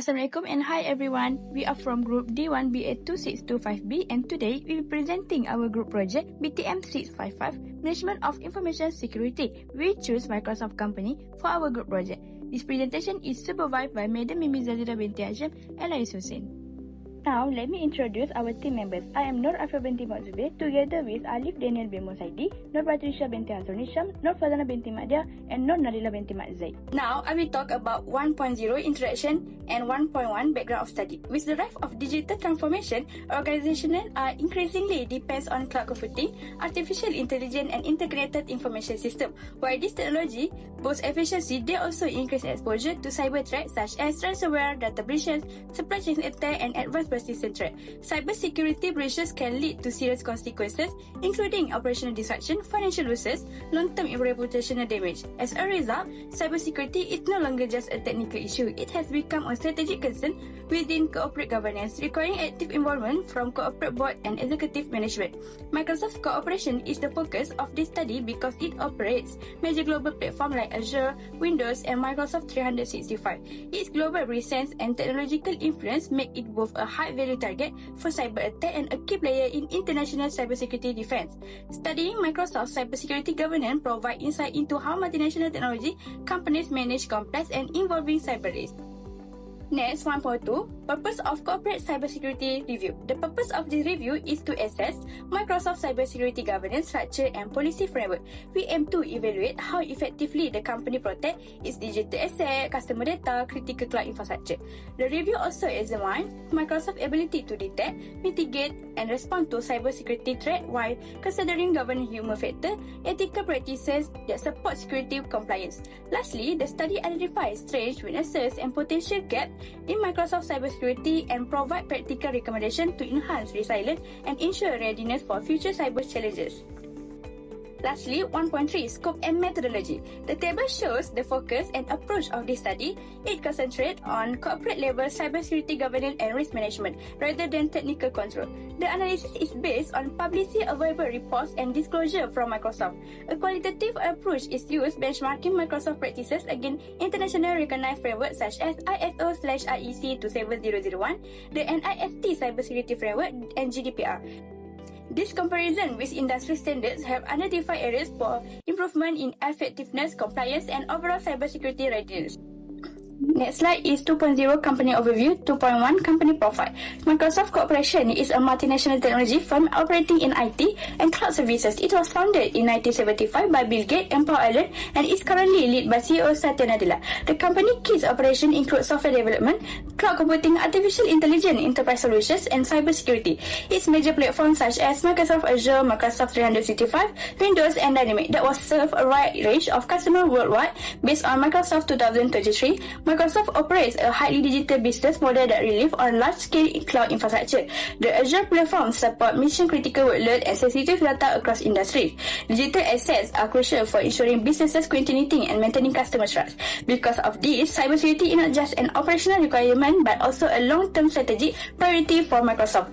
Assalamualaikum and hi everyone. We are from Group D1 BA2625B and today we will be presenting our group project BTM655 Management of Information Security. We choose Microsoft Company for our group project. This presentation is supervised by Madam Mimi Zalira binti Hashim and Ais Hussein. Now, let me introduce our team members. I am Nur Afra binti Mazubir together with Alif Daniel bin Musaidi, Nur Patricia binti Hazrul Nisham, Nur Fazana binti Madia and Nur Nalila binti Mat Zaid. Now, I will talk about 1.0 introduction and 1.1 background of study. With the rise of digital transformation, organizations are increasingly depends on cloud computing, artificial intelligence and integrated information system. While this technology boosts efficiency, they also increase exposure to cyber threats such as ransomware, data breaches, supply chain attack and advanced persistent threat. Cybersecurity breaches can lead to serious consequences, including operational disruption, financial losses, long-term reputational damage. As a result, cybersecurity is no longer just a technical issue. It has become a strategic concern within corporate governance, requiring active involvement from corporate board and executive management. Microsoft cooperation is the focus of this study because it operates major global platforms like Azure, Windows, and Microsoft 365. Its global presence and technological influence make it both a high-value target for cyber attack and a key player in international cybersecurity defense. Studying Microsoft cybersecurity governance provides insight into how multinational technology companies manage complex and involving cyber risks. Next, 1.2, Purpose of Corporate Cybersecurity Review. The purpose of this review is to assess Microsoft cybersecurity governance structure and policy framework. We aim to evaluate how effectively the company protects its digital asset, customer data, critical cloud infrastructure. The review also examines Microsoft's ability to detect, mitigate, and respond to cybersecurity threats while considering governing human factors, ethical practices that support security compliance. Lastly, the study identifies strange weaknesses and potential gaps in Microsoft cybersecurity and provide practical recommendations to enhance resilience and ensure readiness for future cyber challenges. Lastly, 1.3 Scope and Methodology. The table shows the focus and approach of this study. It concentrates on corporate level cybersecurity governance and risk management rather than technical control. The analysis is based on publicly available reports and disclosure from Microsoft. A qualitative approach is used benchmarking Microsoft practices against international recognized frameworks such as ISO/IEC 27001, the NIST Cybersecurity Framework, and GDPR. This comparison with industry standards have identified areas for improvement in effectiveness, compliance, and overall cybersecurity readiness. Next slide is 2.0 Company Overview. 2.1 Company Profile. Microsoft Corporation is a multinational technology firm operating in IT and cloud services. It was founded in 1975 by Bill Gates and Paul Allen and is currently led by CEO Satya Nadella. The company key operations include software development, cloud computing, artificial intelligence, enterprise solutions, and cybersecurity. Its major platforms such as Microsoft Azure, Microsoft 365, Windows, and Dynamics that will serve a wide range of customers worldwide. Based on Microsoft 2023, Microsoft operates a highly digital business model that relies on large-scale cloud infrastructure. The Azure platform supports mission-critical workload and sensitive data across industries. Digital assets are crucial for ensuring businesses continuity and maintaining customer trust. Because of this, cybersecurity is not just an operational requirement but also a long-term strategic priority for Microsoft,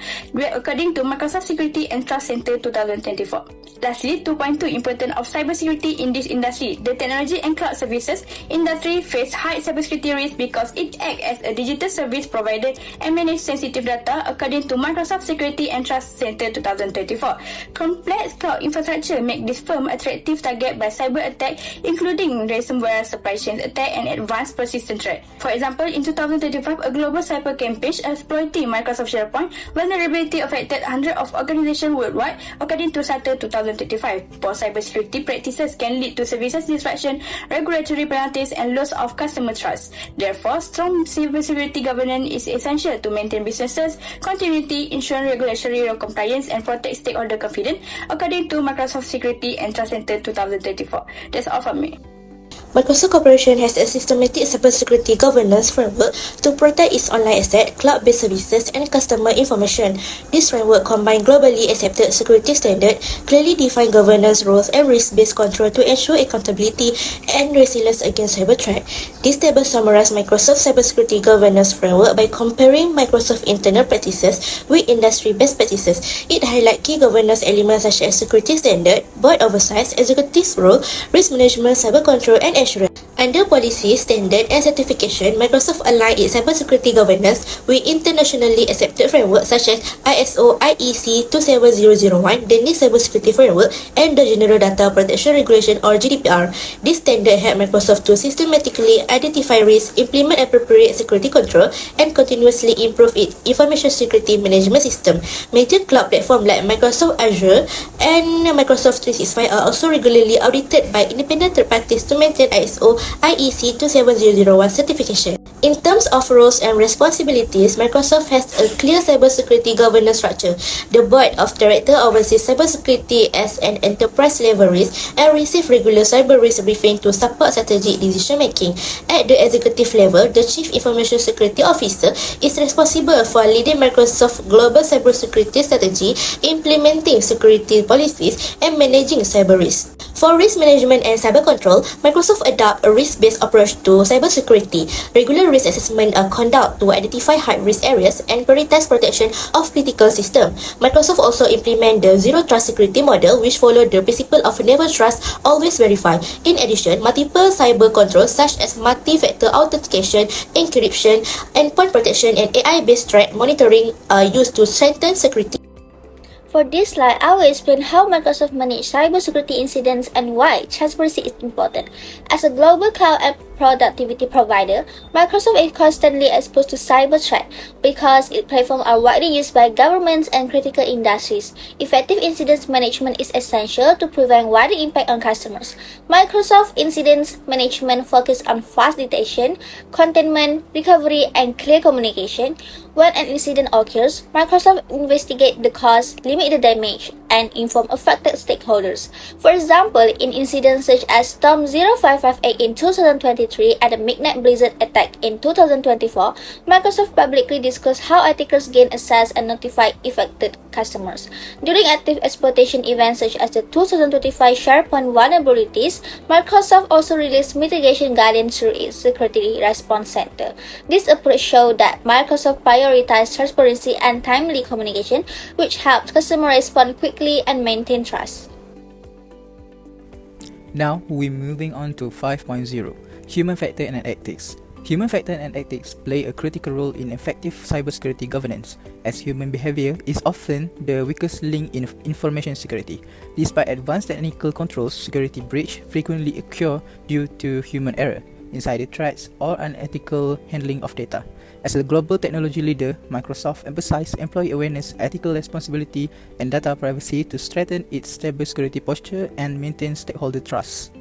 according to Microsoft Security and Trust Center 2024. Lastly, 2.2 Importance of cybersecurity in this industry. The technology and cloud services industry face high cybersecurity risk because it acts as a digital service provider and manages sensitive data, according to Microsoft Security and Trust Center 2024. Complex cloud infrastructure make this firm attractive target by cyber attack, including ransomware, supply chain attack, and advanced persistent threat. For example, in 2025, a global cyber campaign exploiting Microsoft SharePoint vulnerability affected hundreds of organizations worldwide, according to SATA 2025. Poor cybersecurity practices can lead to services disruption, regulatory penalties, and loss of customer trust. Therefore, strong cybersecurity governance is essential to maintain businesses continuity, ensure regulatory compliance, and protect stakeholder confidence, according to Microsoft Security and Trust Center 2024. That's all from me. Microsoft Corporation has a systematic cybersecurity governance framework to protect its online asset, cloud-based services, and customer information. This framework combines globally accepted security standards, clearly defined governance roles, and risk-based control to ensure accountability and resilience against cyber threat. This table summarizes Microsoft cybersecurity governance framework by comparing Microsoft internal practices with industry best practices. It highlights key governance elements such as security standard, board oversight, executive role, risk management, cyber control, and assurance. Under policy, standard, and certification, Microsoft aligned its cybersecurity governance with internationally accepted frameworks such as ISO IEC 27001, the NIST Cybersecurity Framework, and the General Data Protection Regulation or GDPR. This standard helped Microsoft to systematically identify risks, implement appropriate security control, and continuously improve its information security management system. Major cloud platforms like Microsoft Azure and Microsoft 365 are also regularly audited by independent third parties to maintain ISO IEC 27001 certification. In terms of roles and responsibilities, Microsoft has a clear cybersecurity governance structure. The Board of Directors oversees cybersecurity as an enterprise-level risk and receives regular cyber risk briefing to support strategic decision-making. At the executive level, the Chief Information Security Officer is responsible for leading Microsoft's global cybersecurity strategy, implementing security policies, and managing cyber risk. For risk management and cyber control, Microsoft adopts a risk-based approach to cybersecurity. Regular risk assessments are conducted to identify high-risk areas and prioritize protection of critical systems. Microsoft also implements the Zero Trust security model, which follows the principle of never trust, always verify. In addition, multiple cyber controls such as multi-factor authentication, encryption, endpoint protection, and AI-based threat monitoring are used to strengthen security. For this slide, I will explain how Microsoft manages cybersecurity incidents and why transparency is important. As a global cloud and productivity provider, Microsoft is constantly exposed to cyber threat because its platforms are widely used by governments and critical industries. Effective incident management is essential to prevent wider impact on customers. Microsoft Incident Management focuses on fast detection, containment, recovery, and clear communication. When an incident occurs, Microsoft investigates the cause, limit the damage, and inform affected stakeholders. For example, in incidents such as Storm 0558 in 2023 and the Midnight Blizzard attack in 2024, Microsoft publicly disclosed how attackers gained access and notified affected customers. During active exploitation events such as the 2025 SharePoint vulnerabilities, Microsoft also released mitigation guidance through its Security Response Center. This approach showed that Microsoft prioritized transparency and timely communication, which helped customers respond quickly and maintain trust. Now we're moving on to 5.0, Human Factor and Ethics. Human factor and ethics play a critical role in effective cybersecurity governance, as human behavior is often the weakest link in information security. Despite advanced technical controls, security breaches frequently occur due to human error, insider threats, or unethical handling of data. As a global technology leader, Microsoft emphasizes employee awareness, ethical responsibility, and data privacy to strengthen its cybersecurity posture and maintain stakeholder trust.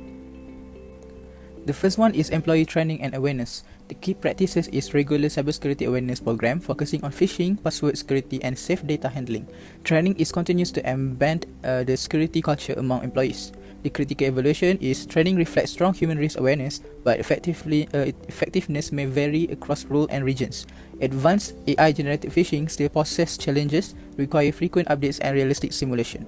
The first one is employee training and awareness. The key practices is regular cybersecurity awareness program focusing on phishing, password security, and safe data handling. Training is continuous to embed the security culture among employees. The critical evaluation is training reflects strong human risk awareness, but effectiveness may vary across roles and regions. Advanced AI-generated phishing still poses challenges, require frequent updates and realistic simulation.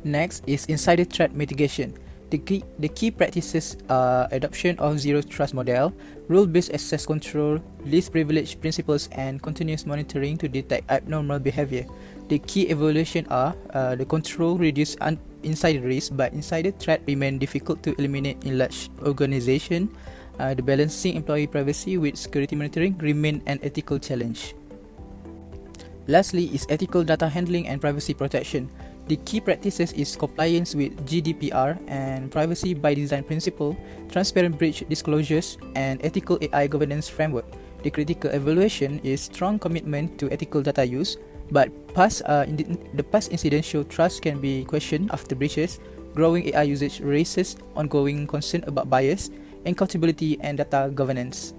Next is insider threat mitigation. The key practices are adoption of zero trust model, rule-based access control, least privilege principles, and continuous monitoring to detect abnormal behavior. The key evaluation are the control reduce insider risk, but insider threat remain difficult to eliminate in large organization. The balancing employee privacy with security monitoring remain an ethical challenge. Lastly is ethical data handling and privacy protection. The key practices is compliance with GDPR and privacy by design principle, transparent breach disclosures, and ethical AI governance framework. The critical evaluation is strong commitment to ethical data use, but the past incidents show trust can be questioned after breaches. Growing AI usage raises ongoing concern about bias, accountability, and data governance.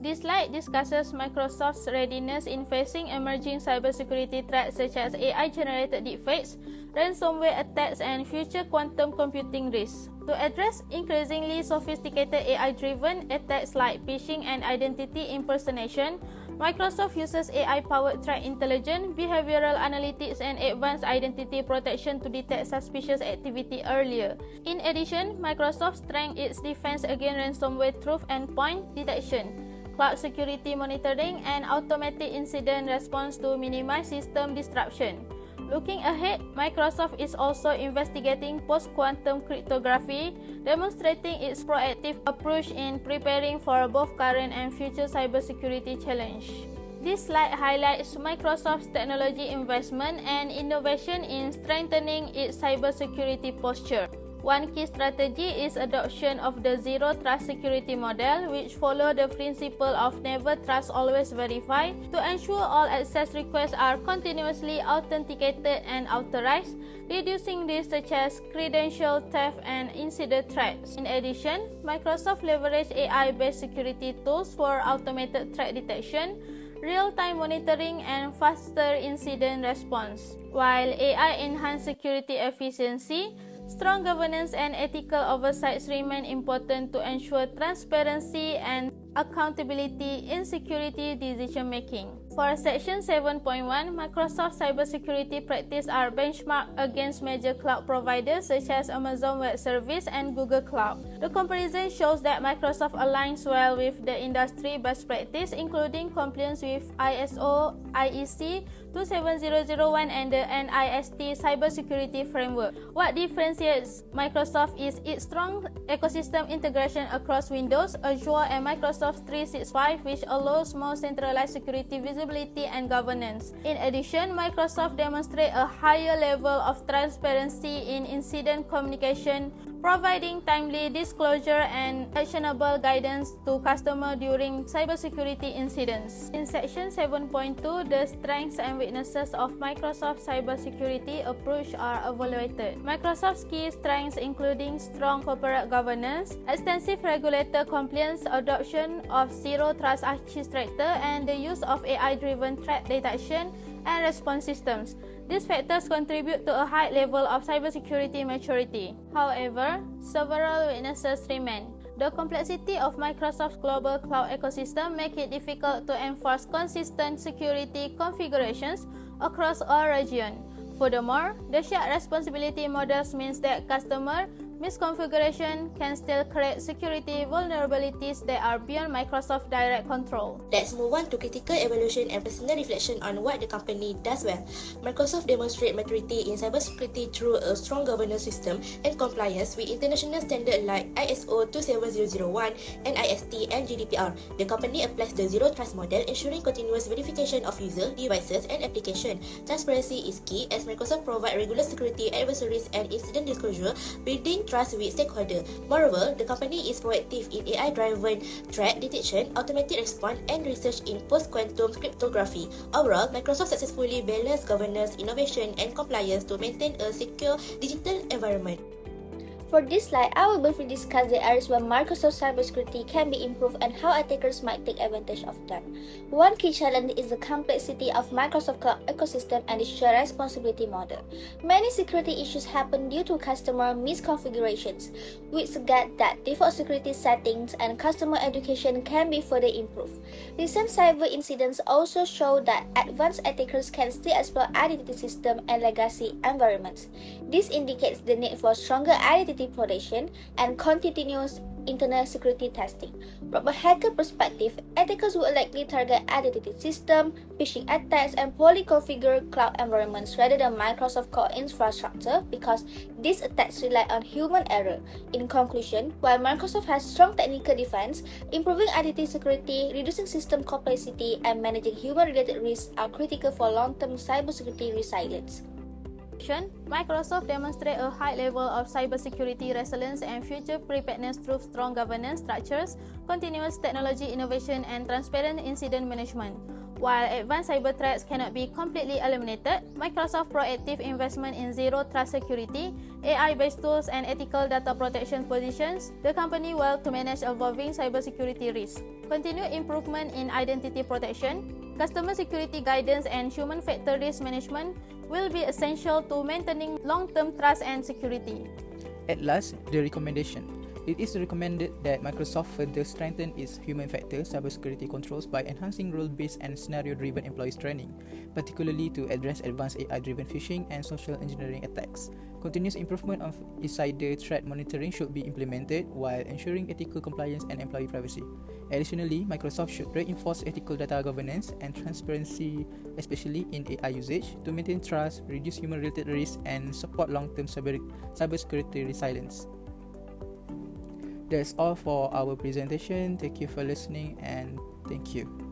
This slide discusses Microsoft's readiness in facing emerging cybersecurity threats such as AI-generated deepfakes, ransomware attacks, and future quantum computing risks. To address increasingly sophisticated AI-driven attacks like phishing and identity impersonation, Microsoft uses AI-powered threat intelligence, behavioral analytics, and advanced identity protection to detect suspicious activity earlier. In addition, Microsoft strengthens its defense against ransomware through endpoint detection, cloud security monitoring, and automatic incident response to minimize system disruption. Looking ahead, Microsoft is also investigating post-quantum cryptography, demonstrating its proactive approach in preparing for both current and future cybersecurity challenges. This slide highlights Microsoft's technology investment and innovation in strengthening its cybersecurity posture. One key strategy is adoption of the Zero Trust security model, which follow the principle of never trust, always verify, to ensure all access requests are continuously authenticated and authorized, reducing risks such as credential theft and insider threats. In addition, Microsoft leveraged AI-based security tools for automated threat detection, real-time monitoring, and faster incident response. While AI enhanced security efficiency, strong governance and ethical oversights remain important to ensure transparency and accountability in security decision-making. For Section 7.1, Microsoft cybersecurity practices are benchmarked against major cloud providers such as Amazon Web Services and Google Cloud. The comparison shows that Microsoft aligns well with the industry best practice, including compliance with ISO IEC 27001 and the NIST cybersecurity framework. What differentiates Microsoft is its strong ecosystem integration across Windows, Azure, and Microsoft 365, which allows more centralized security visibility and governance. In addition, Microsoft demonstrates a higher level of transparency in incident communication, providing timely disclosure and actionable guidance to customers during cybersecurity incidents. In Section 7.2, the strengths and weaknesses of Microsoft's cybersecurity approach are evaluated. Microsoft's key strengths including strong corporate governance, extensive regulator compliance, adoption of zero trust architecture, and the use of AI-driven threat detection and response systems. These factors contribute to a high level of cybersecurity maturity. However, several weaknesses remain. The complexity of Microsoft's global cloud ecosystem makes it difficult to enforce consistent security configurations across all regions. Furthermore, the shared responsibility models means that customer misconfiguration can still create security vulnerabilities that are beyond Microsoft's direct control. Let's move on to critical evaluation and personal reflection on what the company does well. Microsoft demonstrates maturity in cybersecurity through a strong governance system and compliance with international standards like ISO 27001, NIST, and GDPR. The company applies the Zero Trust model, ensuring continuous verification of user, devices, and applications. Transparency is key as Microsoft provides regular security advisories and incident disclosure, building trust with stakeholders. Moreover, the company is proactive in AI-driven threat detection, automated response, and research in post-quantum cryptography. Overall, Microsoft successfully balanced governance, innovation, and compliance to maintain a secure digital environment. For this slide, I will briefly discuss the areas where Microsoft cybersecurity can be improved and how attackers might take advantage of them. One key challenge is the complexity of Microsoft cloud ecosystem and the shared responsibility model. Many security issues happen due to customer misconfigurations, which suggest that default security settings and customer education can be further improved. Recent cyber incidents also show that advanced attackers can still exploit identity system and legacy environments. This indicates the need for stronger identity protection and continuous internal security testing. From a hacker perspective, attackers will likely target identity system, phishing attacks, and poorly configured cloud environments rather than Microsoft core infrastructure because these attacks rely on human error. In conclusion, while Microsoft has strong technical defense, improving identity security, reducing system complexity, and managing human-related risks are critical for long-term cybersecurity resilience. Microsoft demonstrates a high level of cybersecurity resilience and future preparedness through strong governance structures, continuous technology innovation, and transparent incident management. While advanced cyber threats cannot be completely eliminated, Microsoft's proactive investment in zero trust security, AI-based tools, and ethical data protection positions the company well to manage evolving cybersecurity risks. Continued improvement in identity protection, customer security guidance, and human factor risk management will be essential to maintaining long-term trust and security. At last, the recommendation. It is recommended that Microsoft further strengthen its human factor cybersecurity controls by enhancing role-based and scenario-driven employees training, particularly to address advanced AI-driven phishing and social engineering attacks. Continuous improvement of insider threat monitoring should be implemented while ensuring ethical compliance and employee privacy. Additionally, Microsoft should reinforce ethical data governance and transparency, especially in AI usage, to maintain trust, reduce human-related risks, and support long-term cybersecurity resilience. That's all for our presentation. Thank you for listening and thank you.